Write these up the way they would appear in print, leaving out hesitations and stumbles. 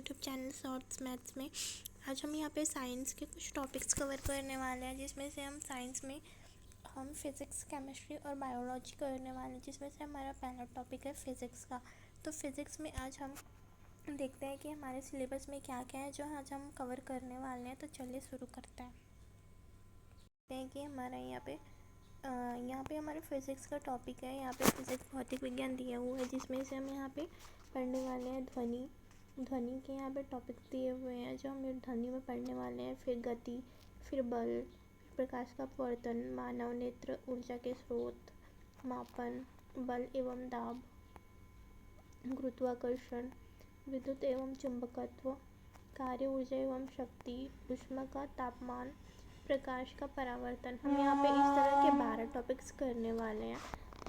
YouTube channel shorts maths में। आज हम यहाँ पे साइंस के कुछ टॉपिक्स कवर करने वाले हैं, जिसमें से हम साइंस में हम फिज़िक्स, केमिस्ट्री और बायोलॉजी करने वाले हैं, जिसमें से हमारा पहला टॉपिक है फिज़िक्स का। तो फिज़िक्स में आज हम देखते हैं कि हमारे सिलेबस में क्या क्या है जो आज हम कवर करने वाले हैं। तो चलिए शुरू करते हैं। देखते हैं कि हमारा यहाँ पे हमारे फिज़िक्स का टॉपिक है। यहाँ पे फिज़िक्स भौतिक विज्ञान दिया हुआ है, जिसमें से हम यहाँ पे पढ़ने वाले हैं ध्वनि के यहाँ पे टॉपिक दिए हुए हैं जो हम ध्वनि में पढ़ने वाले हैं। फिर गति, फिर बल, फिर प्रकाश का अपवर्तन, मानव नेत्र, ऊर्जा के स्रोत, मापन, बल एवं दाब, गुरुत्वाकर्षण, विद्युत एवं चुंबकत्व, कार्य ऊर्जा एवं शक्ति, ऊष्मा का तापमान, प्रकाश का परावर्तन। हम यहाँ पे इस तरह के 12 टॉपिक्स करने वाले हैं।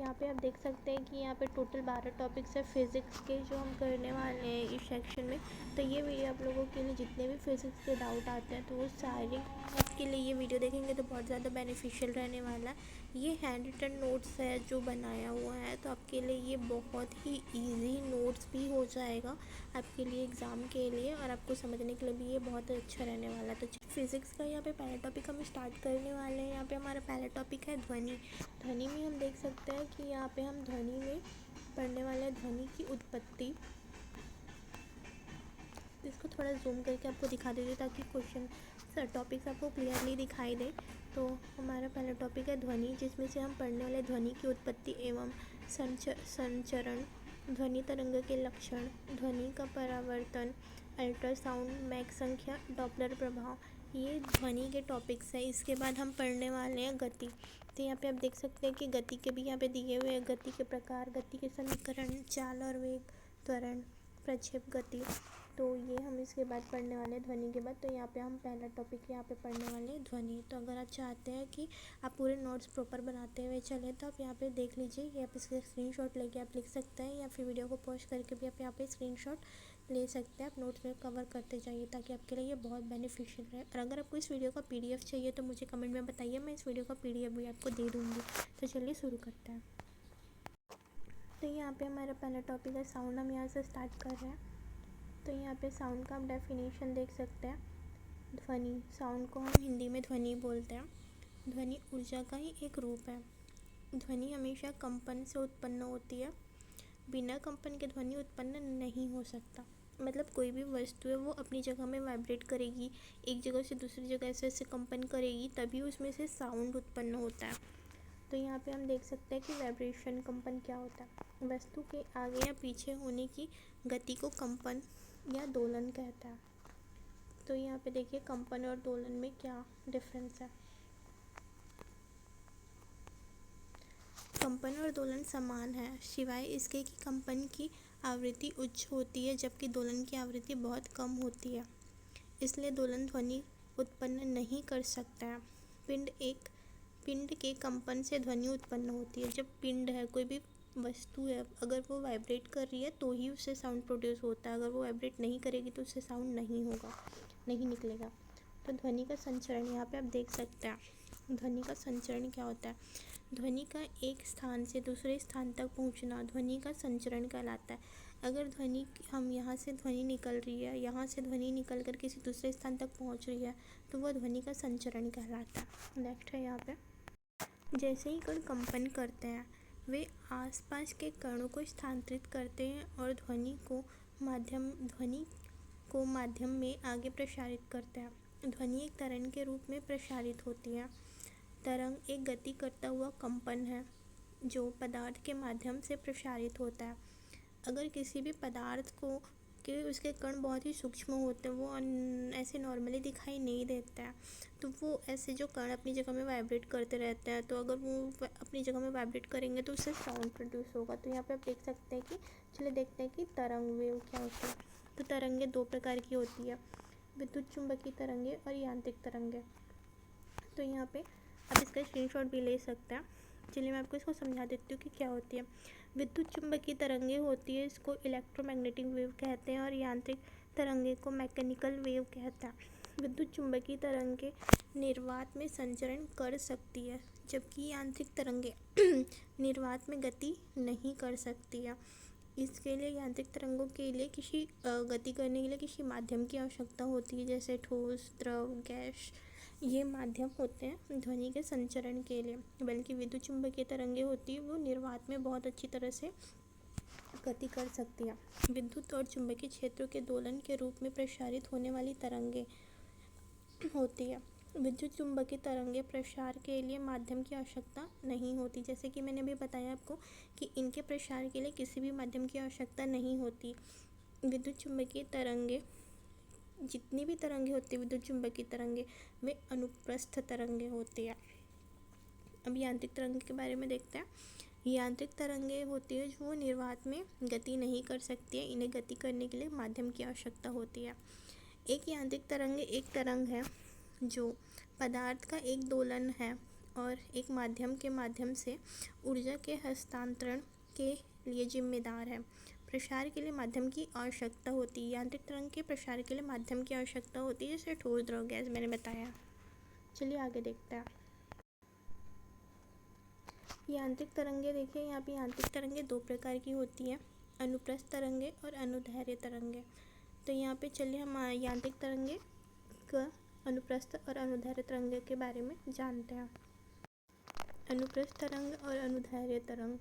यहाँ पे आप देख सकते हैं कि यहाँ पे टोटल 12 टॉपिक्स है फिज़िक्स के जो हम करने वाले हैं इस सेक्शन में। तो ये वीडियो आप लोगों के लिए, जितने भी फिज़िक्स के डाउट आते हैं तो वो सारे आपके लिए ये वीडियो देखेंगे तो बहुत ज़्यादा बेनिफिशियल रहने वाला है। ये हैंड रिटन नोट्स है जो बनाया हुआ है, तो आपके लिए ये बहुत ही ईजी नोट्स भी हो जाएगा आपके लिए एग्ज़ाम के लिए, और आपको समझने के लिए भी ये बहुत अच्छा रहने वाला है। तो फिज़िक्स का यहाँ पे पहला टॉपिक हम स्टार्ट करने वाले हैं। यहाँ पे हमारा पहला टॉपिक है ध्वनि। ध्वनि में हम देख सकते हैं कि यहाँ पे हम ध्वनि में पढ़ने वाले हैं ध्वनि की उत्पत्ति। इसको थोड़ा जूम करके आपको दिखा देते ताकि क्वेश्चन टॉपिक्स आपको क्लियरली दिखाई दे। तो हमारा पहला टॉपिक है ध्वनि, जिसमें से हम पढ़ने वाले ध्वनि की उत्पत्ति एवं संचरण, ध्वनि तरंग के लक्षण, ध्वनि का परावर्तन, अल्ट्रासाउंड, मैक संख्या, डॉपलर प्रभाव। ये ध्वनि के टॉपिक्स हैं। इसके बाद हम पढ़ने वाले हैं गति। तो यहाँ पे आप देख सकते हैं कि गति के भी यहाँ पे दिए हुए हैं, गति के प्रकार, गति के समीकरण, चाल और वेग, त्वरण, प्रक्षेप गति। तो ये हम इसके बाद पढ़ने वाले हैं ध्वनि के बाद। तो यहाँ पे हम पहला टॉपिक यहाँ पे पढ़ने वाले हैं ध्वनि। तो अगर आप चाहते हैं कि आप पूरे नोट्स प्रॉपर बनाते हुए चलें तो आप यहाँ पे देख लीजिए, या आप इसके स्क्रीनशॉट लेके आप लिख सकते हैं, या फिर वीडियो को पॉज करके भी आप यहाँ पे स्क्रीनशॉट ले सकते हैं। आप नोट्स में कवर करते जाइए ताकि आपके लिए ये बहुत बेनिफिशियल रहे। और अगर आपको इस वीडियो का PDF चाहिए तो मुझे कमेंट में बताइए, मैं इस वीडियो का PDF भी आपको दे दूँगी। तो चलिए शुरू करते हैं। तो यहाँ पे हमारा पहला टॉपिक है साउंड। हम यहाँ से स्टार्ट कर रहे हैं। तो यहाँ पे साउंड का आप डेफिनेशन देख सकते हैं। ध्वनि, साउंड को हम हिंदी में ध्वनि बोलते हैं। ध्वनि ऊर्जा का ही एक रूप है। ध्वनि हमेशा कंपन से उत्पन्न होती है। बिना कंपन के ध्वनि उत्पन्न नहीं हो सकता। मतलब कोई भी वस्तु है वो अपनी जगह में वाइब्रेट करेगी, एक जगह से दूसरी जगह ऐसे कंपन करेगी, तभी उसमें से साउंड उत्पन्न होता है। तो यहाँ पे हम देख सकते हैं कि वाइब्रेशन, कंपन क्या होता है। वस्तु के आगे या पीछे होने की गति को कंपन या दोलन कहता है। तो यहाँ पे देखिए कंपन और दोलन में क्या डिफरेंस है। कंपन और दोलन समान है, सिवाय इसके कि कंपन की आवृत्ति उच्च होती है जबकि दोलन की आवृत्ति बहुत कम होती है। इसलिए दोलन ध्वनि उत्पन्न नहीं कर सकता है। पिंड के कंपन से ध्वनि उत्पन्न होती है। जब पिंड है, कोई भी वस्तु है, अगर वो वाइब्रेट कर रही है तो ही उससे साउंड प्रोड्यूस होता है। अगर वो वाइब्रेट नहीं करेगी तो उससे साउंड नहीं होगा, नहीं निकलेगा। तो ध्वनि का संचरण यहाँ पे आप देख सकते हैं। ध्वनि का संचरण क्या होता है। ध्वनि का एक स्थान से दूसरे स्थान तक पहुँचना ध्वनि का संचरण कहलाता है। अगर ध्वनि, हम यहाँ से ध्वनि निकल रही है, यहाँ से ध्वनि निकल कर किसी दूसरे स्थान तक पहुँच रही है, तो वह ध्वनि का संचरण कहलाता है। नेक्स्ट है यहाँ पे, जैसे ही कण कंपन करते हैं वे आसपास के कणों को स्थानांतरित करते हैं और ध्वनि को माध्यम में आगे प्रसारित करते हैं। ध्वनि एक तरंग के रूप में प्रसारित होती है। तरंग एक गति करता हुआ कंपन है जो पदार्थ के माध्यम से प्रसारित होता है। अगर किसी भी पदार्थ को कि उसके कण बहुत ही सूक्ष्म होते हैं, वो ऐसे नॉर्मली दिखाई नहीं देता है, तो वो ऐसे जो कण अपनी जगह में वाइब्रेट करते रहते हैं, तो अगर वो अपनी जगह में वाइब्रेट करेंगे तो उससे साउंड प्रोड्यूस होगा। तो यहाँ पे आप देख सकते हैं कि, चलिए देखते हैं कि तरंग वेव क्या होती है। तो तरंगे 2 प्रकार की होती है, विद्युत चुंबकीय तरंगे और यांत्रिक तरंगे। तो यहाँ पे आप इसका स्क्रीनशॉट भी ले सकते हैं। चलिए मैं आपको इसको समझा देती हूँ कि क्या होती है। विद्युत चुंबकीय तरंगे होती है, इसको इलेक्ट्रोमैग्नेटिक वेव कहते हैं, और यांत्रिक तरंगे को मैकेनिकल वेव कहते हैं। विद्युत चुंबकीय तरंगे निर्वात में संचरण कर सकती है, जबकि यांत्रिक तरंगे निर्वात में गति नहीं कर सकती है। इसके लिए यांत्रिक तरंगों के लिए किसी गति करने के लिए किसी माध्यम की आवश्यकता होती है, जैसे ठोस, द्रव, गैस। ये माध्यम होते हैं ध्वनि के संचरण के लिए। बल्कि विद्युत चुम्बकीय तरंगें होती है वो निर्वात में बहुत अच्छी तरह से गति कर सकती है। विद्युत और चुंबकीय क्षेत्रों के दोलन के रूप में प्रसारित होने वाली तरंगें होती है। विद्युत चुम्बकीय तरंगें प्रसार के लिए माध्यम की आवश्यकता नहीं होती। जैसे कि मैंने अभी बताया आपको कि इनके प्रसार के लिए किसी भी माध्यम की आवश्यकता नहीं होती। विद्युत चुम्बकीय तरंगें, जितनी भी तरंगें होती है विद्युत चुम्बकीय तरंगें, वे अनुप्रस्थ तरंगें होती है। अब यांत्रिक तरंग के बारे में देखते हैं। यांत्रिक तरंगें होती है जो निर्वात में गति नहीं कर सकती है। इन्हें गति करने के लिए माध्यम की आवश्यकता होती है। एक यांत्रिक तरंग एक तरंग है जो पदार्थ का एक दोलन है और एक माध्यम के माध्यम से ऊर्जा के हस्तांतरण के लिए जिम्मेदार है। प्रसार के लिए माध्यम की आवश्यकता होती है। यांत्रिक तरंग के प्रसार के लिए माध्यम की आवश्यकता होती है, जैसे ठोस, द्रव, गैस मैंने बताया। चलिए आगे देखते हैं। यांत्रिक तरंगे देखिए, यहाँ पे यांत्रिक तरंगे दो प्रकार की होती है, अनुप्रस्थ तरंगे और अनुदैर्घ्य तरंगे। तो यहाँ पे चलिए हम यांत्रिक तरंगे का अनुप्रस्थ और अनुदैर्घ्य तरंगे के बारे में जानते हैं। अनुप्रस्थ तरंग और अनुदैर्घ्य तरंग।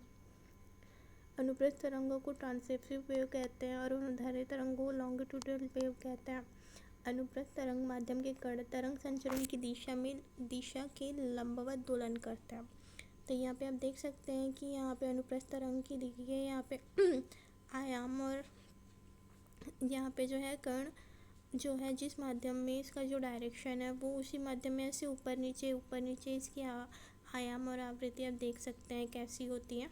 अनुप्रस्थ तरंगों को ट्रांसवर्सिव वेव कहते हैं और अनुदैर्घ्य तरंगों को लॉन्गिट्यूडल वेव कहते हैं। अनुप्रस्थ तरंग माध्यम के कण तरंग संचरण की दिशा के लंबवत दोलन करते हैं। तो यहाँ पे आप देख सकते हैं कि यहाँ पे अनुप्रस्थ तरंग की देखिए यहाँ पे आयाम, और यहाँ पे जो है कण जो है जिस माध्यम में इसका जो डायरेक्शन है वो उसी माध्यम में ऐसे ऊपर नीचे इसकी आयाम और आवृत्ति आप देख सकते हैं कैसी होती है।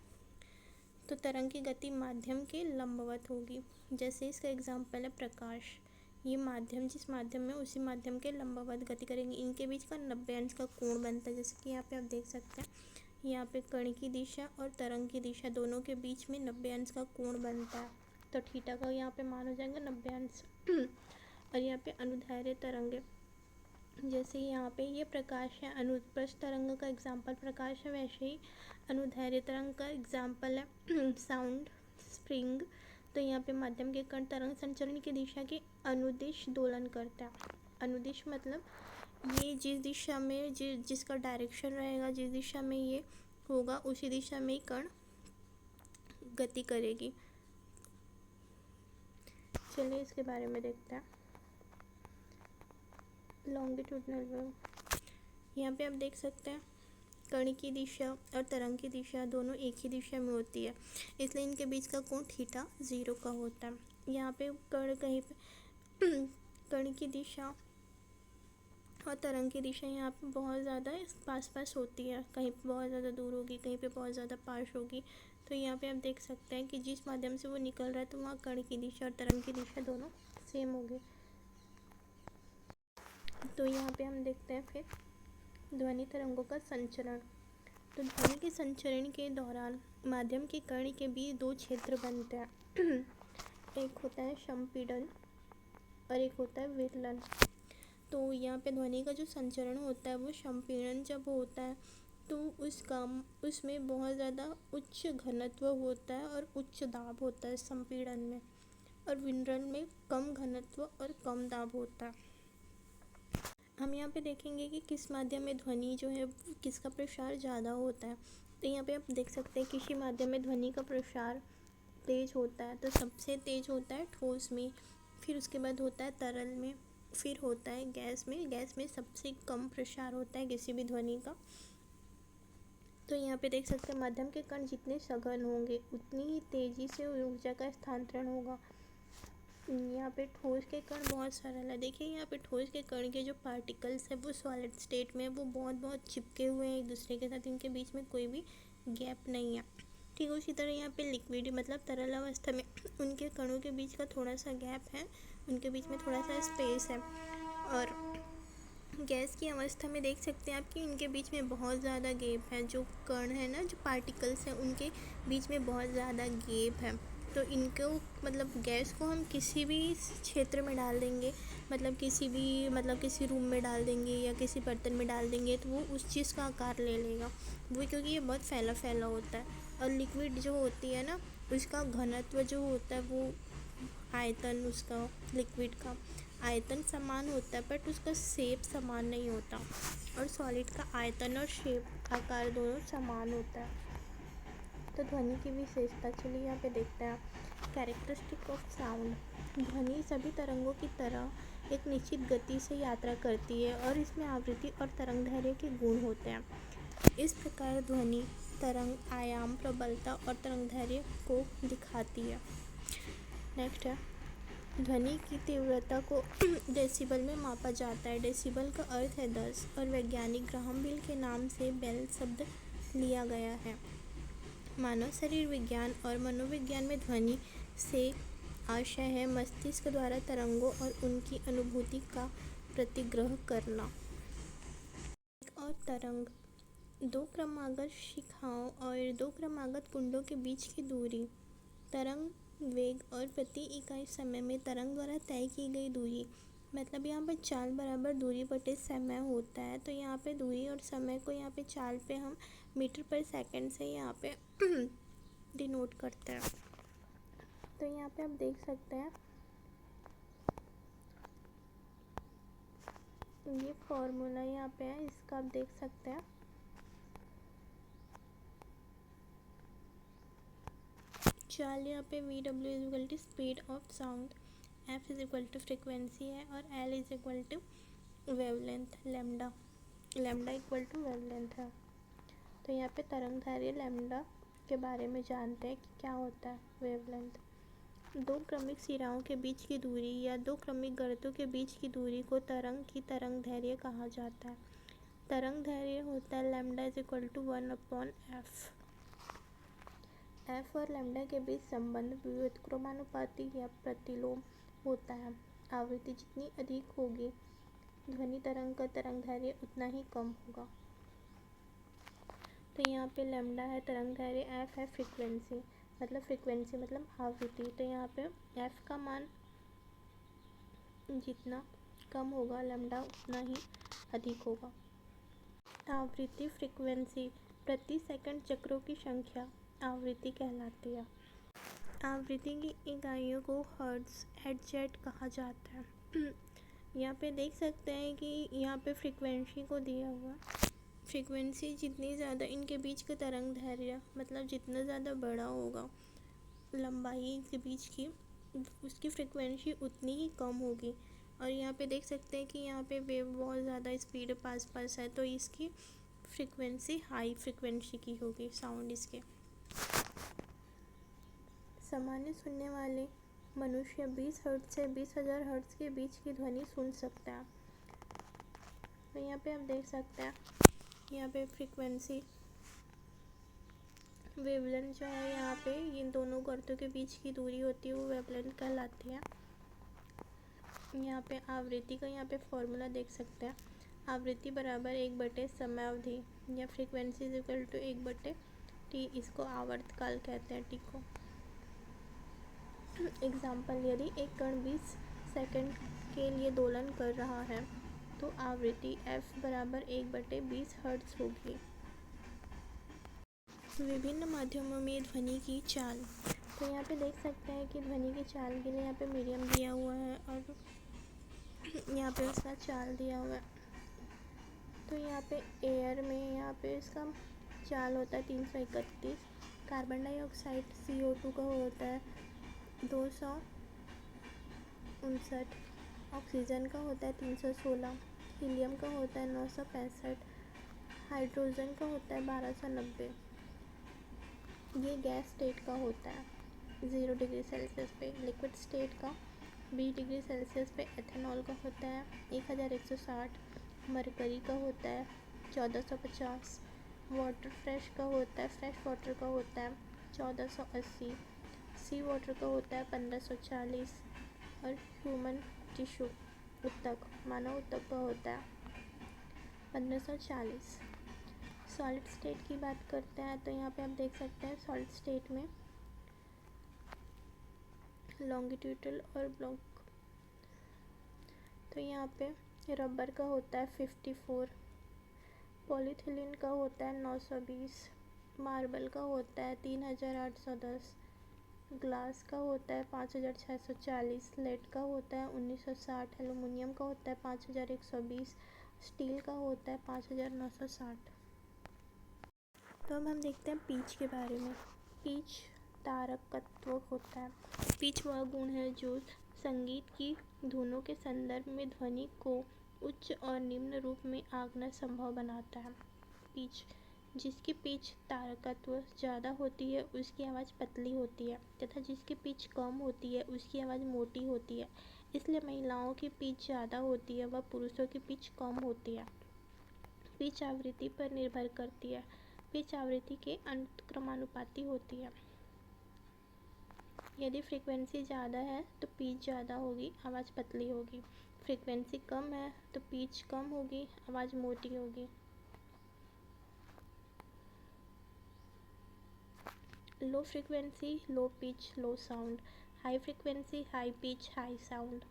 तो तरंग की गति माध्यम के लंबवत होगी। जैसे इसका एग्जाम्पल है प्रकाश। ये माध्यम जिस माध्यम में उसी माध्यम के लंबवत गति करेंगे। इनके बीच का 90 अंश का कोण बनता है। जैसे कि यहाँ पे आप देख सकते हैं, यहाँ पे कण की दिशा और तरंग की दिशा दोनों के बीच में 90 अंश का कोण बनता है। तो थीटा का यहाँ पे मान हो जाएगा 90 अंश। और यहाँ पे अनुदैर्घ्य तरंगे, जैसे यहाँ पे ये प्रकाश है, अनुप्रस्थ तरंग का एग्जाम्पल प्रकाश है, वैसे ही अनुदैर्घ्य तरंग का एग्जाम्पल है साउंड, स्प्रिंग। तो यहाँ पे माध्यम के कण तरंग संचरण की दिशा के अनुदिश दोलन करता है। अनुदिश मतलब ये जिस दिशा में जिसका डायरेक्शन रहेगा, जिस दिशा में ये होगा उसी दिशा में कण गति करेगी। चलिए इसके बारे में देखते हैं। लॉन्गिट्यूडनल वेव, यहाँ पे आप देख सकते हैं कण की दिशा और तरंग की दिशा दोनों एक ही दिशा में होती है, इसलिए इनके बीच का कोण थीटा 0 का होता है। यहाँ पे कण कहीं पे कण की दिशा और तरंग की दिशा यहाँ पे बहुत ज़्यादा पास होती है, कहीं पे बहुत ज़्यादा दूर होगी, कहीं पे बहुत ज़्यादा पास होगी। तो यहाँ पे आप देख सकते हैं कि जिस माध्यम से वो निकल रहा है तो वहाँ कण की दिशा और तरंग की दिशा दोनों सेम होगी। तो यहाँ पे हम देखते हैं फिर ध्वनि तरंगों का संचरण। तो ध्वनि के संचरण के दौरान माध्यम के कण के बीच दो क्षेत्र बनते हैं। एक होता है संपीड़न और एक होता है विरलन। तो यहाँ पे ध्वनि का जो संचरण होता है वो संपीड़न जब होता है तो उसमें बहुत ज़्यादा उच्च घनत्व होता है और उच्च दाब होता है संपीड़न में, और विरलन में कम घनत्व और कम दाब होता है। हम यहाँ पे देखेंगे कि किस माध्यम में ध्वनि जो है किसका प्रसार ज़्यादा होता है। तो यहाँ पे आप देख सकते हैं किसी माध्यम में ध्वनि का प्रसार तेज़ होता है, तो सबसे तेज़ होता है ठोस में, फिर उसके बाद होता है तरल में, फिर होता है गैस में। गैस में सबसे कम प्रसार होता है किसी भी ध्वनि का। तो यहाँ पे देख सकते हैं माध्यम के कण जितने सघन होंगे उतनी ही तेज़ी से ऊर्जा का स्थानांतरण होगा। यहाँ पे ठोस के कण बहुत सरल है। देखिए यहाँ पे ठोस के कण के जो पार्टिकल्स है वो सॉलिड स्टेट में वो बहुत चिपके हुए हैं एक दूसरे के साथ, इनके बीच में कोई भी गैप नहीं है। ठीक उसी तरह यहाँ पे लिक्विड मतलब तरल अवस्था में उनके कणों के बीच का थोड़ा सा गैप है, उनके बीच में थोड़ा सा स्पेस है। और गैस की अवस्था में देख सकते हैं आप कि इनके बीच में बहुत ज़्यादा गैप है। जो कण है ना, जो पार्टिकल्स हैं उनके बीच में बहुत ज़्यादा गैप है। तो इनको मतलब गैस को हम किसी भी क्षेत्र में डाल देंगे, मतलब किसी रूम में डाल देंगे या किसी बर्तन में डाल देंगे तो वो उस चीज़ का आकार ले लेगा वो, क्योंकि ये बहुत फैला होता है। और लिक्विड जो होती है ना उसका घनत्व जो होता है वो आयतन उसका लिक्विड का आयतन समान होता है, बट उसका शेप समान नहीं होता। और सॉलिड का आयतन और शेप आकार दोनों समान होता है। तो ध्वनि की विशेषता चलिए यहाँ पे देखते हैं। Characteristic of sound. ध्वनि सभी तरंगों की तरह एक निश्चित गति से यात्रा करती है और इसमें आवृत्ति और तरंगदैर्घ्य के गुण होते हैं। इस प्रकार ध्वनि तरंग आयाम, प्रबलता और तरंगदैर्घ्य को दिखाती है। नेक्स्ट है ध्वनि की तीव्रता को डेसिबल में मापा जाता है। डेसिबल का अर्थ है 10 और वैज्ञानिक ग्राहम बेल के नाम से बेल शब्द लिया गया है। मानव शरीर विज्ञान और मनोविज्ञान में ध्वनि से आशय है मस्तिष्क द्वारा तरंगों और उनकी अनुभूति का प्रतिग्रह करना। और तरंग दो क्रमागत शिखाओं और दो क्रमागत कुंडों के बीच की दूरी। तरंग वेग और प्रति इकाई समय में तरंग द्वारा तय की गई दूरी, मतलब यहाँ पर चाल बराबर दूरी बटे समय होता है। तो यहाँ पे दूरी और समय को यहाँ पे चाल पे हम मीटर पर सेकंड से यहाँ पे डिनोट करते हैं। तो यहाँ पे आप देख सकते हैं ये फॉर्मूला यहाँ पे है, इसका आप देख सकते हैं। चाल यहाँ पे V W is equal to speed of sound, F is equal to frequency है और L is equal to wavelength, lambda equal to wavelength है। तो यहाँ पे तरंगदैर्घ्य लैम्डा के बारे में जानते हैं कि क्या होता है वेवलेंथ। दो क्रमिक सिराओं के बीच की दूरी या दो क्रमिक गर्तों के बीच की दूरी को तरंग की तरंगदैर्घ्य कहा जाता है। तरंगदैर्घ्य होता है lambda is equal to 1/f। F और लैम्डा के बीच संबंध व्युत्क्रमानुपाती या प्रतिलोम होता है। आवृत्ति जितनी अधिक होगी ध्वनि तरंग का तरंगदैर्घ्य उतना ही कम होगा। तो यहाँ पे लैम्डा है तरंगदैर्घ्य, एफ है फ्रीक्वेंसी मतलब आवृत्ति। तो यहाँ पे एफ का मान जितना कम होगा लैम्डा उतना ही अधिक होगा। आवृत्ति फ्रीक्वेंसी प्रति सेकंड चक्रों की संख्या आवृत्ति कहलाती है। आवृत्ति की इकाइयों को हर्ट्ज हेडजेट कहा जाता है। यहाँ पे देख सकते हैं कि यहाँ पे फ्रीक्वेंसी को दिया हुआ। फ्रीक्वेंसी जितनी ज़्यादा इनके बीच का तरंगदैर्घ्य मतलब जितना ज़्यादा बड़ा होगा लंबाई के बीच की, उसकी फ्रीक्वेंसी उतनी ही कम होगी। और यहाँ पे देख सकते हैं कि यहाँ पे वेव बहुत ज़्यादा स्पीड पास है, तो इसकी फ्रीक्वेंसी हाई फ्रीक्वेंसी की होगी साउंड इसके। सामान्य सुनने वाले मनुष्य 20 हर्ट्ज से 20,000 हर्ट्ज के बीच की ध्वनि सुन सकता है। तो यहाँ पे आप देख सकते हैं यहाँ पे फ्रीक्वेंसी वेवलेंथ जो है यहाँ पे इन दोनों गर्तों के बीच की दूरी होती है वो वेवलेंथ कहलाती है। यहाँ पे आवृत्ति का यहाँ पे फॉर्मूला देख सकते हैं। आवृत्ति बराबर 1/समय अवधि या frequency is equal to 1/t, इसको आवर्तकाल कहते हैं टी को। एग्जाम्पल, यदि एक कण 20 सेकंड के लिए दोलन कर रहा है तो आवृत्ति f बराबर 1/20 हर्ट्ज होगी। विभिन्न माध्यमों में ध्वनि की चाल। तो यहाँ पे देख सकते हैं कि ध्वनि की चाल के लिए यहाँ पे मीडियम दिया हुआ है और यहाँ पे उसका चाल दिया हुआ है। तो यहाँ पे एयर में यहाँ पे इसका चाल होता है 331, कार्बन डाइऑक्साइड CO2 का होता है 259, ऑक्सीजन का होता है 316, हीलियम का होता है 965, हाइड्रोजन का होता है 1290। ये गैस स्टेट का होता है 0 डिग्री सेल्सियस पे। लिक्विड स्टेट का 20 डिग्री सेल्सियस पे। एथेनॉल का होता है 1160, मरकरी का होता है 1450, वाटर फ्रेश का होता है फ्रेश वाटर का होता है 1480, सी वाटर का होता है 1540 और ह्यूमन टिश्यू ऊतक मानव ऊतक का होता है 1540। सॉलिड स्टेट की बात करते हैं तो यहाँ पे आप देख सकते हैं सॉलिड स्टेट में लॉन्गिट्यूडल और ब्लॉक। तो यहाँ पे रबर का होता है 54, पॉलीथिलीन का होता है 920, मार्बल का होता है 3810, ग्लास का होता है 5,640, लेड का होता है 1,960, एलुमिनियम का होता है 5,120, स्टील का होता है 5,960। तो अब हम देखते हैं पीच के बारे में। पीच तारकत्व होता है। पीच वह गुण है जो संगीत की धुनों के संदर्भ में ध्वनि को उच्च और निम्न रूप में आंकना संभव बनाता है। पीच, जिसकी पिच तारकत्व ज़्यादा होती है उसकी आवाज़ पतली होती है तथा जिसकी पिच कम होती है उसकी आवाज़ मोटी होती है। इसलिए महिलाओं की पिच ज़्यादा होती है व पुरुषों की पिच कम होती है। पिच आवृत्ति पर निर्भर करती है। पिच आवृत्ति के अनुक्रमानुपाती होती है। यदि फ्रीक्वेंसी ज़्यादा है तो पिच ज़्यादा होगी, आवाज़ पतली होगी। फ्रीक्वेंसी कम है तो पिच कम होगी, आवाज़ मोटी होगी। Low frequency low pitch low sound, high frequency high pitch high sound.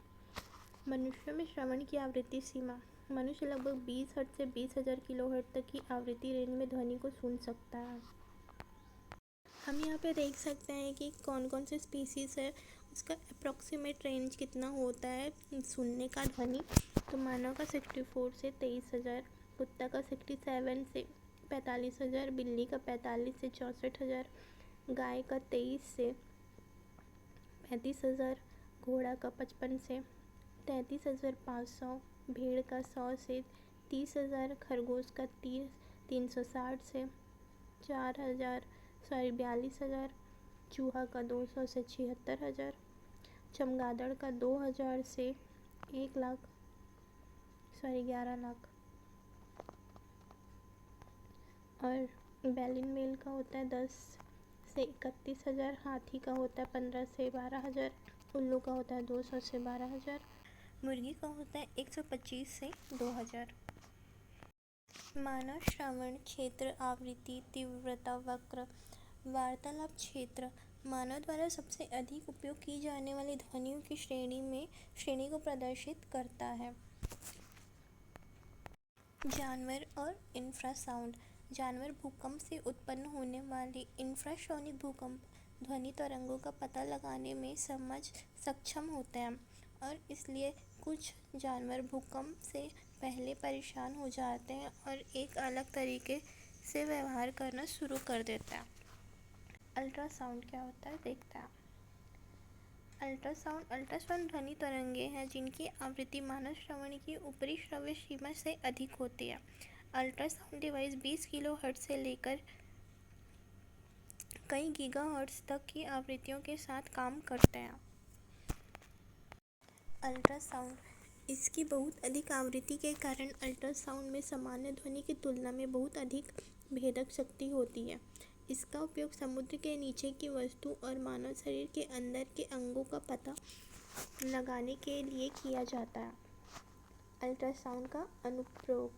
मनुष्य में श्रवण की आवृत्ति सीमा। मनुष्य लगभग 20 हर्ट्ज से 20,000 किलोहर्ट्ज तक की आवृत्ति रेंज में ध्वनि को सुन सकता है। हम यहाँ पे देख सकते हैं कि कौन कौन से स्पीसीज़ है, उसका अप्रॉक्सीमेट रेंज कितना होता है सुनने का ध्वनि। तो मानव का 64 से 23,000, कुत्ता का 67 से 45,000, बिल्ली का 45 से 64,000, गाय का 23 से 35,000, घोड़ा का 55 से 33,500, भेड़ का 100 से 30,000, खरगोश का 360 से 42,000, चूहा का 200 से 76,000, चमगादड़ का 2,000 से 11 लाख और बैलिन मेल का होता है 10 से 31,000, हाथी का होता है 15 से 12,000, उल्लू का होता है 200 से 12,000, मुर्गी का होता है 125 से 2,000। मानव श्रवण क्षेत्र आवृत्ति तीव्रता वक्र। वार्तालाप क्षेत्र मानव द्वारा सबसे अधिक उपयोग की जाने वाली ध्वनियों की श्रेणी को प्रदर्शित करता है। जानवर और इंफ्रासाउंड। जानवर भूकंप से उत्पन्न होने वाले इंफ्रासोनिक भूकंप ध्वनि तरंगों का पता लगाने में सक्षम होते हैं और इसलिए कुछ जानवर भूकंप से पहले परेशान हो जाते हैं और एक अलग तरीके से व्यवहार करना शुरू कर देते हैं। अल्ट्रासाउंड क्या होता है देखते हैं। अल्ट्रासाउंड ध्वनि तरंगे हैं जिनकी आवृत्ति मानव श्रवण की ऊपरी श्रव्य सीमा से अधिक होती है। अल्ट्रासाउंड डिवाइस 20 किलोहर्ट्ज से लेकर कई गीगाहर्ट्ज तक की आवृत्तियों के साथ काम करते हैं। अल्ट्रासाउंड इसकी बहुत अधिक आवृत्ति के कारण अल्ट्रासाउंड में सामान्य ध्वनि की तुलना में बहुत अधिक भेदक शक्ति होती है। इसका उपयोग समुद्र के नीचे की वस्तु और मानव शरीर के अंदर के अंगों का पता लगाने के लिए किया जाता है। अल्ट्रासाउंड का अनुप्रयोग।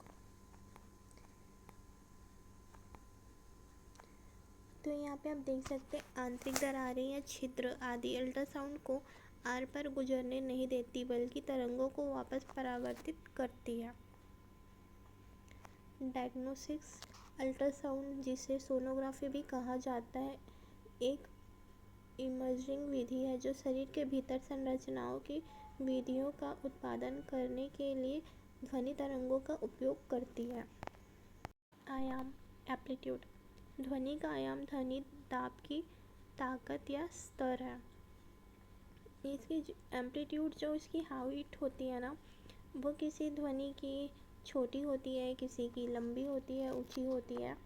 तो यहाँ पे आप देख सकते हैं आंतरिक दरारें या छिद्र आदि अल्ट्रासाउंड को आर पर गुजरने नहीं देती बल्कि तरंगों को वापस परावर्तित करती है। डायग्नोस्टिक्स अल्ट्रासाउंड, जिसे सोनोग्राफी भी कहा जाता है, एक इमेजिंग विधि है जो शरीर के भीतर संरचनाओं की विधियों का उत्पादन करने के लिए ध्वनि तरंगों का उपयोग करती है। आयाम एम्पलीट्यूड। ध्वनि का आयाम ध्वनि दाब की ताकत या स्तर है। इसकी एम्पलीट्यूड जो इसकी हाइट होती है ना, वो किसी ध्वनि की छोटी होती है, किसी की लंबी होती है, ऊंची होती है।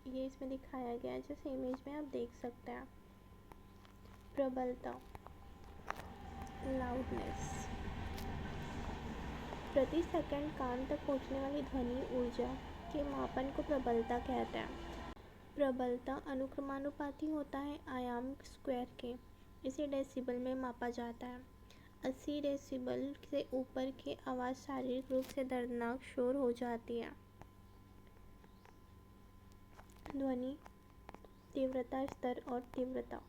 ये इसमें दिखाया गया है जैसे इमेज में आप देख सकते हैं। प्रबलता लाउडनेस। प्रति सेकंड कान तक पहुंचने वाली ध्वनि ऊर्जा के मापन को प्रबलता कहते हैं। प्रबलता अनुक्रमानुपाती होता है आयाम स्क्वायर के। इसे डेसिबल में मापा जाता है। 80 डेसिबल से ऊपर की आवाज़ शारीरिक रूप से दर्दनाक शोर हो जाती है। ध्वनि तीव्रता स्तर और तीव्रता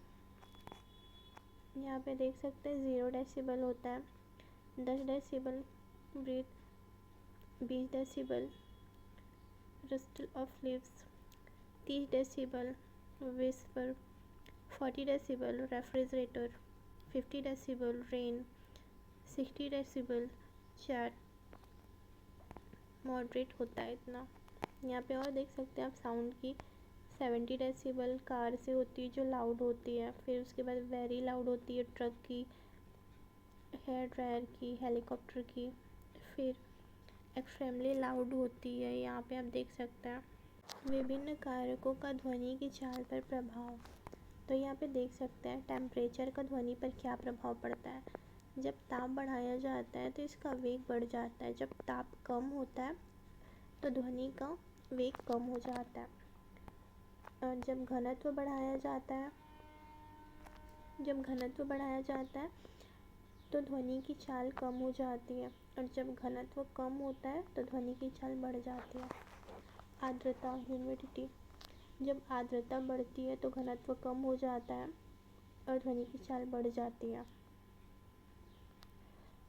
यहाँ पे देख सकते हैं 0 डेसिबल होता है, 10 decibel breath, 20 decibel rustle of leaves, 30 decibel whisper, 40 decibel refrigerator, 50 decibel rain, 60 decibel chat moderate होता है इतना। यहाँ पे और देख सकते हैं आप साउंड की 70 डेसिबल कार से होती है जो लाउड होती है, फिर उसके बाद वेरी लाउड होती है ट्रक की, हेयर ड्रायर की, हेलीकॉप्टर की, फिर एक्सट्रीमली लाउड होती है। यहाँ पे आप देख सकते हैं विभिन्न कारकों का ध्वनि की चाल पर प्रभाव। तो यहाँ पे देख सकते हैं टेम्परेचर का ध्वनि पर क्या प्रभाव पड़ता है। जब ताप बढ़ाया जाता है तो इसका वेग बढ़ जाता है, जब ताप कम होता है तो ध्वनि का वेग कम हो जाता है। और जब घनत्व बढ़ाया जाता है तो ध्वनि की चाल कम हो जाती है, और जब घनत्व कम होता है तो ध्वनि की चाल बढ़ जाती है। आर्द्रता ह्यूमिडिटी, जब आर्द्रता बढ़ती है तो घनत्व कम हो जाता है और ध्वनि की चाल बढ़ जाती है।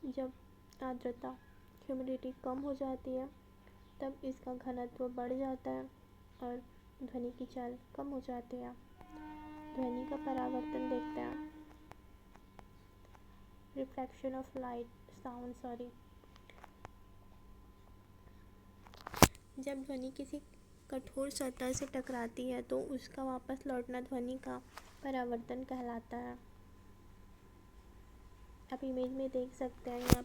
जब आर्द्रता ह्यूमिडिटी कम हो जाती है तब इसका घनत्व बढ़ जाता है और ध्वनि की चाल कम हो जाती है। ध्वनि का परावर्तन देखते हैं। रिफ्लेक्शन ऑफ लाइट साउंड जब ध्वनि किसी कठोर सतह से टकराती है तो उसका वापस लौटना ध्वनि का परावर्तन कहलाता है। आप इमेज में देख सकते हैं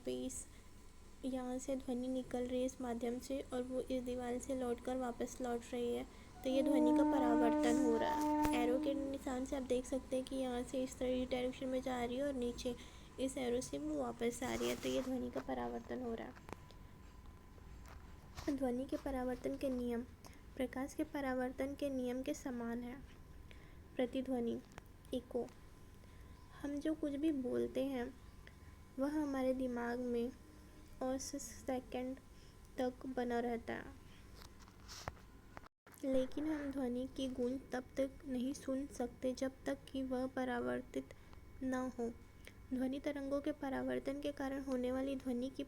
यहाँ से ध्वनि निकल रही है इस माध्यम से, और वो इस दीवार से लौटकर वापस लौट रही है, तो ये ध्वनि का परावर्तन हो रहा है। एरो के निशान से आप देख सकते हैं कि यहाँ से इस तरह डायरेक्शन में जा रही है और नीचे इस एरो से वो वापस आ रही है, तो ये ध्वनि का परावर्तन हो रहा है। ध्वनि के परावर्तन के नियम प्रकाश के परावर्तन के नियम के समान है। प्रतिध्वनि इको, हम जो कुछ भी बोलते हैं वह हमारे दिमाग में औसत सेकंड तक बना रहता है, लेकिन हम ध्वनि की गूंज तब तक नहीं सुन सकते जब तक कि वह परावर्तित न हो। ध्वनि तरंगों के परावर्तन के कारण होने वाली ध्वनि की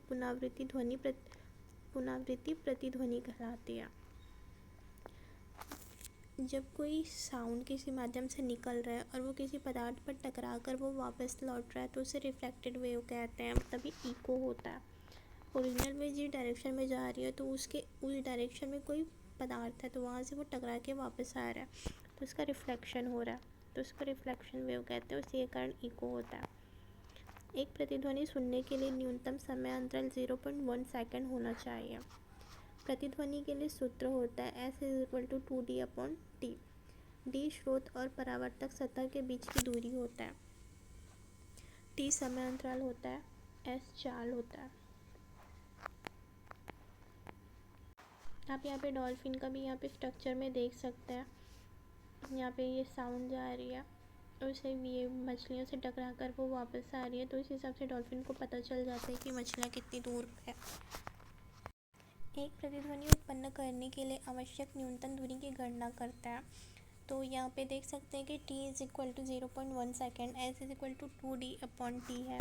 पुनरावृत्ति प्रतिध्वनि कहलाती है। जब कोई साउंड किसी माध्यम से निकल रहा है और वो किसी पदार्थ पर टकरा कर वो वापस लौट रहा है तो उसे रिफ्लेक्टेड वेव कहते हैं, तभी इको होता है। ओरिजिनल वेव जिस डायरेक्शन में जा रही है तो उस डायरेक्शन में कोई पदार्थ है तो वहाँ से वो टकरा के वापस आ रहा है तो उसका रिफ्लेक्शन हो रहा है, तो उसको रिफ्लेक्शन वेव कहते हैं, उसी के कारण इको होता है। एक प्रतिध्वनि सुनने के लिए न्यूनतम समय अंतराल 0.1 सेकंड होना चाहिए। प्रतिध्वनि के लिए सूत्र होता है S=2D/T। D स्रोत और परावर्तक सतह के बीच की दूरी होता है, T समय अंतराल होता है, S चाल होता है। आप यहाँ पे डॉल्फिन का भी यहाँ पे स्ट्रक्चर में देख सकते हैं। यहाँ पे ये साउंड जा रही है और उसे ये मछलियों से टकरा कर वो वापस आ रही है, तो इस हिसाब से डॉल्फिन को पता चल जाता है कि मछलियाँ कितनी दूर है। एक प्रतिध्वनि उत्पन्न करने के लिए आवश्यक न्यूनतम दूरी की गणना करता है। तो यहाँ पे देख सकते हैं कि T=0.1 सेकेंड, S=2D/T है,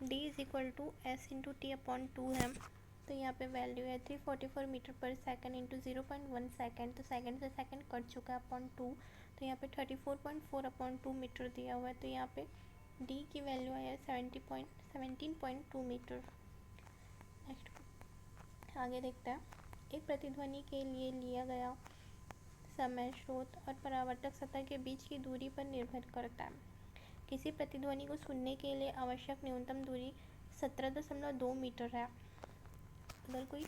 D=S/T/2 है। तो यहाँ पे वैल्यू है 344 मीटर पर सेकेंड इंटू 0.1 सेकेंड, तो सेकेंड से सेकेंड कट चुका है अपॉन 2, तो यहाँ पे 34.4/2 मीटर दिया हुआ है, तो यहाँ पे D की वैल्यू आया 17.2 मीटर। नेक्स्ट आगे देखते हैं। एक प्रतिध्वनि के लिए लिया गया समय स्रोत और परावर्तक सतह के बीच की दूरी पर निर्भर करता है। किसी प्रतिध्वनि को सुनने के लिए आवश्यक न्यूनतम दूरी 17.2 मीटर है। अगर कोई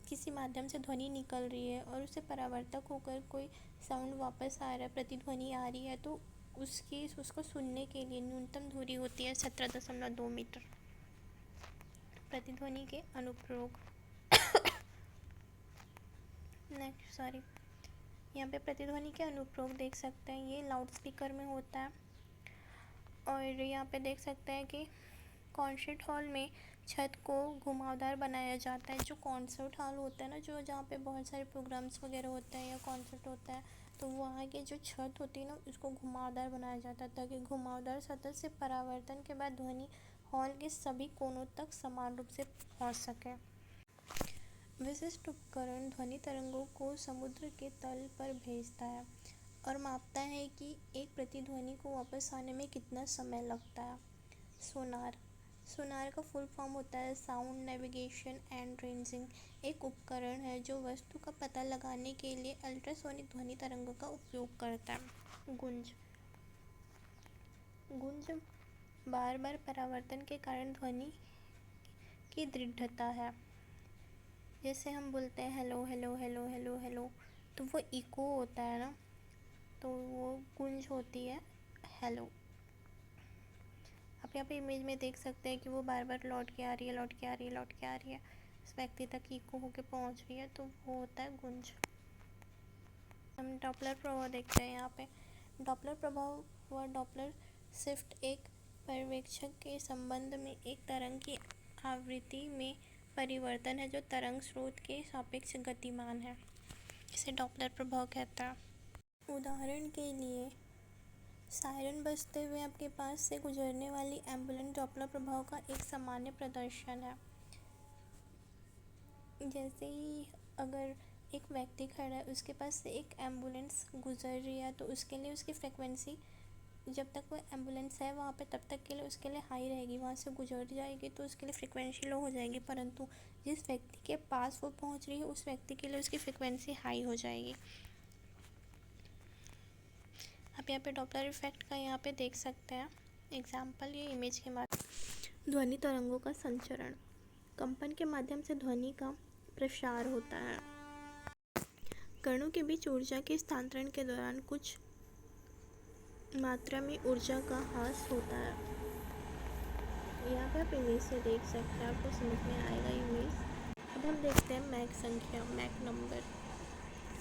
किसी माध्यम से ध्वनि निकल रही है और उसे परावर्तक होकर कोई साउंड वापस आ रहा है, प्रतिध्वनि आ रही है, तो उसको सुनने के लिए न्यूनतम दूरी होती है 17.2 मीटर। प्रतिध्वनि के अनुप्रयोग यहाँ पे प्रतिध्वनि के अनुप्रयोग देख सकते हैं, ये लाउड स्पीकर में होता है। और यहाँ पे देख सकते हैं कि कॉन्सर्ट हॉल में छत को घुमावदार बनाया जाता है। जो कॉन्सर्ट हॉल होता है ना, जहाँ पे बहुत सारे प्रोग्राम्स वगैरह होते हैं या कॉन्सर्ट होता है, तो वहाँ की जो छत होती है ना, उसको घुमावदार बनाया जाता है ताकि घुमावदार सतह से परावर्तन के बाद ध्वनि हॉल के सभी कोनों तक समान रूप से पहुँच सके। विशिष्ट उपकरण ध्वनि तरंगों को समुद्र के तल पर भेजता है। और मापता है कि एक प्रतिध्वनि को वापस आने में कितना समय लगता है। सोनार। सोनार का फुल फॉर्म होता है साउंड नेविगेशन एंड रेंजिंग। एक उपकरण है जो वस्तु का पता लगाने के लिए अल्ट्रासोनिक ध्वनि तरंगों का उपयोग करता है। गूंज। गूंज बार बार परावर्तन के कारण ध्वनि की दृढ़ता है। जैसे हम बोलते हैं hello hello hello hello hello, तो वो इको होता है ना, तो वो गूंज होती है हेलो। आप यहाँ पे इमेज में देख सकते हैं कि वो बार बार लौट के आ रही है, लौट के आ रही है, लौट के आ रही है, इस व्यक्ति तक इको होके पहुँच रही है, तो वो होता है गूंज। हम डॉपलर प्रभाव देखते हैं यहाँ पे। डॉपलर प्रभाव व डॉपलर शिफ्ट एक पर्यवेक्षक के संबंध में एक तरंग की आवृत्ति में परिवर्तन है जो तरंग स्रोत के सापेक्ष गतिमान है। इसे डॉपलर प्रभाव कहता है। उदाहरण के लिए सायरन बजते हुए आपके पास से गुजरने वाली एम्बुलेंस डॉपलर प्रभाव का एक सामान्य प्रदर्शन है। जैसे ही अगर एक व्यक्ति खड़ा है, उसके पास से एक एम्बुलेंस गुजर रही है, तो उसके लिए उसकी फ्रिक्वेंसी जब तक वो एम्बुलेंस है वहाँ पे तब तक के लिए उसके लिए हाई रहेगी। वहाँ से गुजर जाएगी तो उसके लिए फ्रिक्वेंसी लो हो जाएगी, परंतु जिस व्यक्ति के पास वो पहुँच रही है उस व्यक्ति के लिए उसकी फ्रिक्वेंसी हाई हो जाएगी। आप यहाँ पे डॉपलर इफेक्ट का यहाँ पे देख सकते हैं एग्जाम्पल, ये इमेज के माध्यम। ध्वनि तरंगों का संचरण। कंपन के माध्यम से ध्वनि का प्रसार होता है। कणों के बीच ऊर्जा के स्थानांतरण के दौरान कुछ मात्रा में ऊर्जा का ह्रास होता है। यहाँ पे आप इमेज से देख सकते हैं, आपको समझ में आएगा इमेज। अब हम देखते हैं मैक संख्या, मैक नंबर।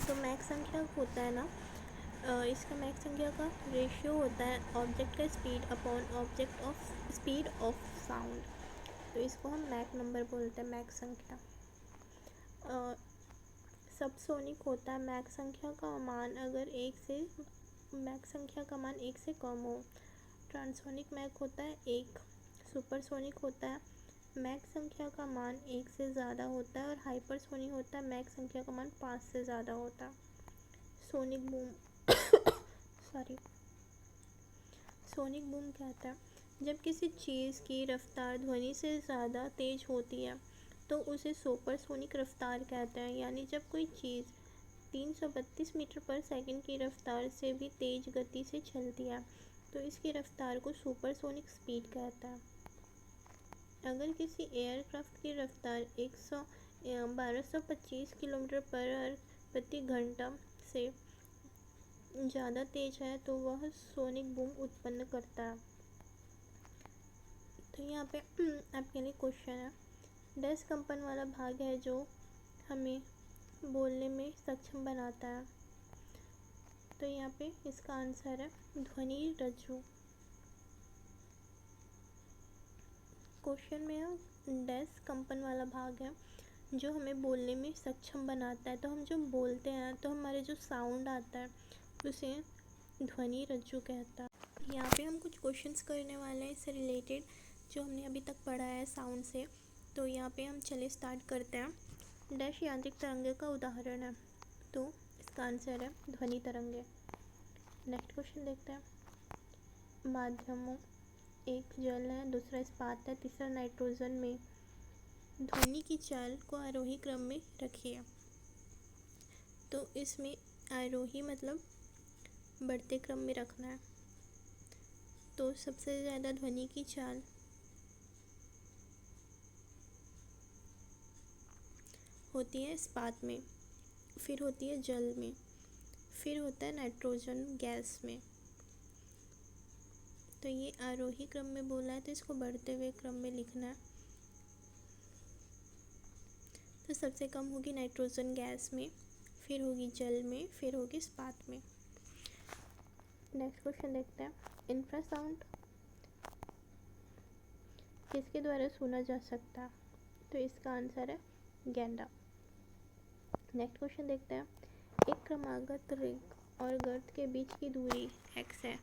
तो मैक संख्या होता है ना, इसका मैक संख्या का रेशियो होता है ऑब्जेक्ट का speed upon object of speed of sound. तो इसको हम मैक नंबर बोलते हैं, मैक संख्या। सबसोनिक होता है मैक संख्या का मान अगर मैक संख्या का मान 1 से कम हो। ट्रांसोनिक मैक होता है 1। सुपरसोनिक होता है मैक संख्या का मान 1 से ज़्यादा होता है, और हाइपरसोनिक होता है मैक संख्या का मान 5 से ज़्यादा होता है। सोनिक बूम सोनिक बूम कहता है जब किसी चीज़ की रफ्तार ध्वनि से ज़्यादा तेज होती है तो उसे सुपरसोनिक रफ्तार कहते हैं। यानी जब कोई चीज़ 332 मीटर पर सेकंड की रफ्तार से भी तेज गति से चलती है तो इसकी रफ्तार को सुपरसोनिक स्पीड कहता है। अगर किसी एयरक्राफ्ट की रफ्तार 1225 किलोमीटर प्रति घंटा से ज़्यादा तेज है तो वह सोनिक बूम उत्पन्न करता है। तो यहाँ पे आपके लिए क्वेश्चन है, डैश कंपन वाला भाग है जो हमें बोलने में सक्षम बनाता है। तो यहाँ पे इसका आंसर है ध्वनि रज्जु। क्वेश्चन में डैश कंपन वाला भाग है जो हमें बोलने में सक्षम बनाता है। तो हम जब बोलते हैं तो हमारे जो साउंड आता है उसे ध्वनि रज्जु कहता है। यहाँ पे हम कुछ क्वेश्चंस करने वाले हैं इससे रिलेटेड जो हमने अभी तक पढ़ा है साउंड से। तो यहाँ पे हम चलिए स्टार्ट करते हैं। डैश यांत्रिक तरंगे का उदाहरण है, तो इसका आंसर है ध्वनि तरंगे। नेक्स्ट क्वेश्चन देखते हैं। माध्यमों, एक जल है, दूसरा इस्पात है, तीसरा नाइट्रोजन में ध्वनि की चाल को आरोही क्रम में रखिए। तो इसमें आरोही मतलब बढ़ते क्रम में रखना है। तो सबसे ज़्यादा ध्वनि की चाल होती है इस्पात में, फिर होती है जल में, फिर होता है नाइट्रोजन गैस में। तो ये आरोही क्रम में बोला है तो इसको बढ़ते हुए क्रम में लिखना है। तो सबसे कम होगी नाइट्रोजन गैस में, फिर होगी जल में, फिर होगी इस्पात में। नेक्स्ट क्वेश्चन देखते हैं। इंफ्रासाउंड किसके द्वारा सुना जा सकता है? तो इसका आंसर है गेंडा। नेक्स्ट क्वेश्चन देखते हैं। एक क्रमागत रिंग और गर्त के बीच की दूरी x है,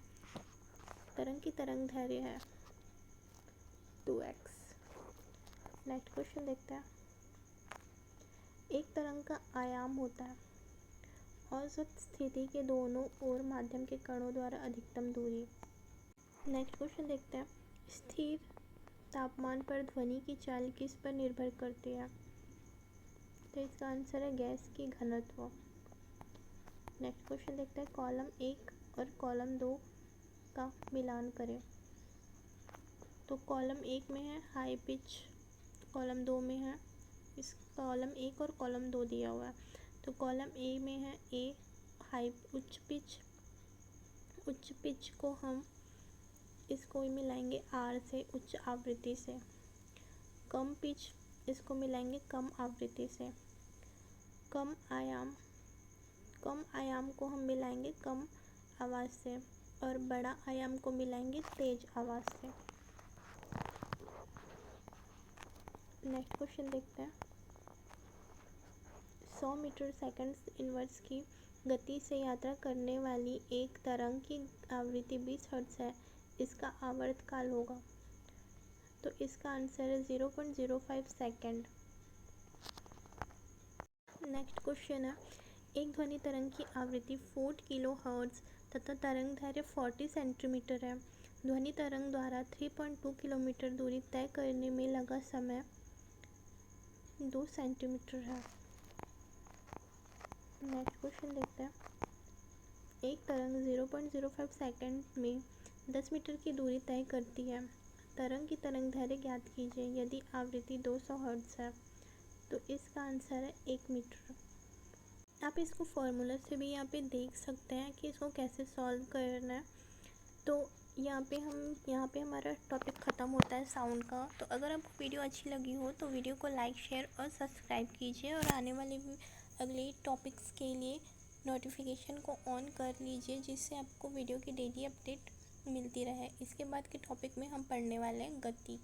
तरंग की तरंग दैर्ध्य है 2x। नेक्स्ट क्वेश्चन देखते हैं। एक तरंग का आयाम होता है औसत स्थिति के दोनों ओर माध्यम के कणों द्वारा अधिकतम दूरी। नेक्स्ट क्वेश्चन देखते हैं। स्थिर तापमान पर ध्वनि की चाल किस पर निर्भर करती है? तो इसका आंसर है गैस की घनत्व। नेक्स्ट क्वेश्चन देखते हैं। कॉलम 1 और कॉलम 2 का मिलान करें। तो कॉलम 1 में है हाई पिच, कॉलम 2 में है इस कॉलम 1 और कॉलम 2 दिया हुआ है। तो कॉलम ए में है ए हाई उच्च पिच को हम इसको मिलाएंगे आर से उच्च आवृत्ति से। कम पिच इसको मिलाएंगे कम आवृत्ति से। कम आयाम को हम मिलाएंगे कम आवाज़ से और बड़ा आयाम को मिलाएंगे तेज आवाज़ से। नेक्स्ट क्वेश्चन देखते हैं। 100 मीटर सेकंड इनवर्स की गति से यात्रा करने वाली एक तरंग की आवृत्ति 20 हर्ट्ज है, इसका आवर्तकाल होगा। तो इसका आंसर है 0.05 सेकंड। नेक्स्ट क्वेश्चन है। एक ध्वनि तरंग की आवृत्ति 4 किलो हर्ट्ज तथा तरंग दैर्घ्य 40 सेंटीमीटर है। ध्वनि तरंग द्वारा 3.2 किलोमीटर दूरी तय करने में लगा समय 2 सेंटीमीटर है। नेक्स्ट क्वेश्चन देखते हैं। एक तरंग 0.05 सेकंड में 10 मीटर की दूरी तय करती है। तरंग की तरंग दैर्घ्य ज्ञात कीजिए। यदि आवृत्ति 200 हर्ट्ज है तो इसका आंसर है 1 मीटर। आप इसको फॉर्मूला से भी यहाँ पे देख सकते हैं कि इसको कैसे सॉल्व करना है। तो यहाँ पे हमारा टॉपिक ख़त्म होता है साउंड का। तो अगर आपको वीडियो अच्छी लगी हो तो वीडियो को लाइक, शेयर और सब्सक्राइब कीजिए और आने वाले अगले टॉपिक्स के लिए नोटिफिकेशन को ऑन कर लीजिए, जिससे आपको वीडियो की डेली अपडेट मिलती रहे। इसके बाद के टॉपिक में हम पढ़ने वाले हैं गति।